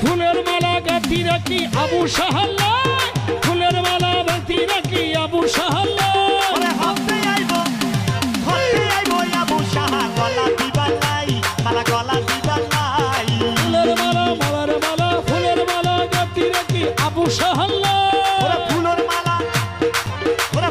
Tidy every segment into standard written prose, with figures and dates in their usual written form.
ফুলের মালা গাঁথি রাখি আবু সাহাল্লায়, ফুলের মালা গাঁথি রাখি আবু সাহাল্লায়। হতে আইব আবু সাহা গলা দিবার লাই, মালা গলা দিবার লাই। ফুলের মালা মালার মালা ফুলের মালা গাঁথি রাখি আবু সাহাল্লায়।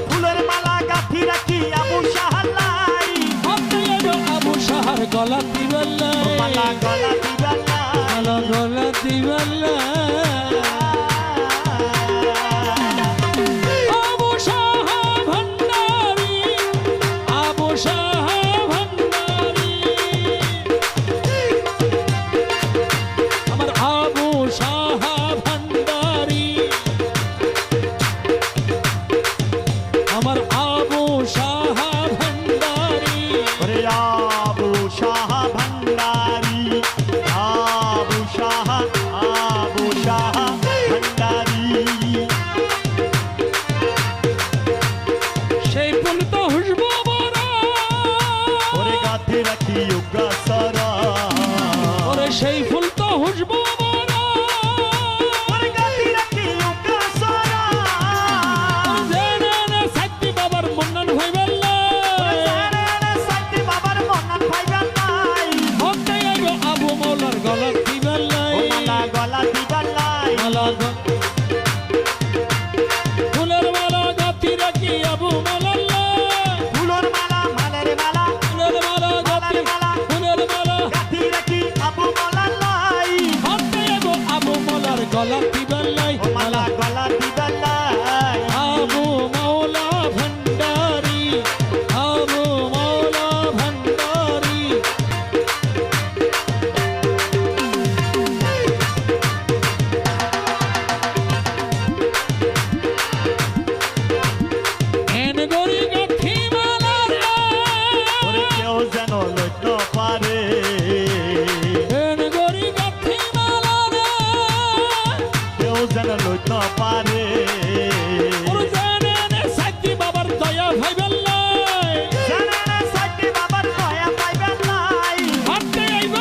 ফুলের মালা গাঁথি রাখি আবু সাহাল্লাই। হতে আইব আবু সাহার গলা দিবার লাই, মালা গলা দিবার লাই। মালা গলা দিবার লাই। আবু সাহা ভান্ডারী, আবু সাহা ভান্ডারী, আমার আবু সাহা ভান্ডারী, আমার আবু সাহা ভান্ডারী। আবু সাহা ভান্ডারী, আবু সাহা ভান্ডারী। সেই ফুল তো হুসবো বড়, গাঁথি রাখি উগা সারা। ওরে সেই ফুল তো হুসবো বড়, গাঁথি রাখি উগা সারা। জেনে সাইতি বাবার মন্নন হইবার লাই। সাইতি বাবার মন্নন ভাইবার লাই। হতে আইব আবু মৌলার গলা দিবার লাই, মালা গলা দিবার লাই। মালা ফুলের মালা গাঁথি রাখি আবু মৌলার লাই। ফুলের মালা মালের মালা ফুলের মালা গাঁথি, ফুলের মালা গাঁথি রাখি আবু মলার লাই। হতে আইব আবু মৌলার গলা দিবার লাই, মালা গলা দিবার লাই। আবু মৌলা ভান্ডারী, আবু মৌলা ভান্ডারী। এন গরি গাঁথি মালার কেউ যেন লইতে পারে। এন গরি গাঁথি মালার কেউ যেন লইতে পারে। ওরে জানেন সাইতি বাবার দয়া ভাইবার লাই। সাইতি বাবার দয়া পাইবার লাই। হতে আইব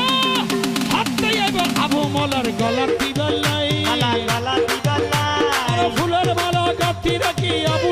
আবু মৌলার গলা দিবার লাই। মালা গলা দিবার লাই। ফুলের মালা গাঁথি রাখি আবু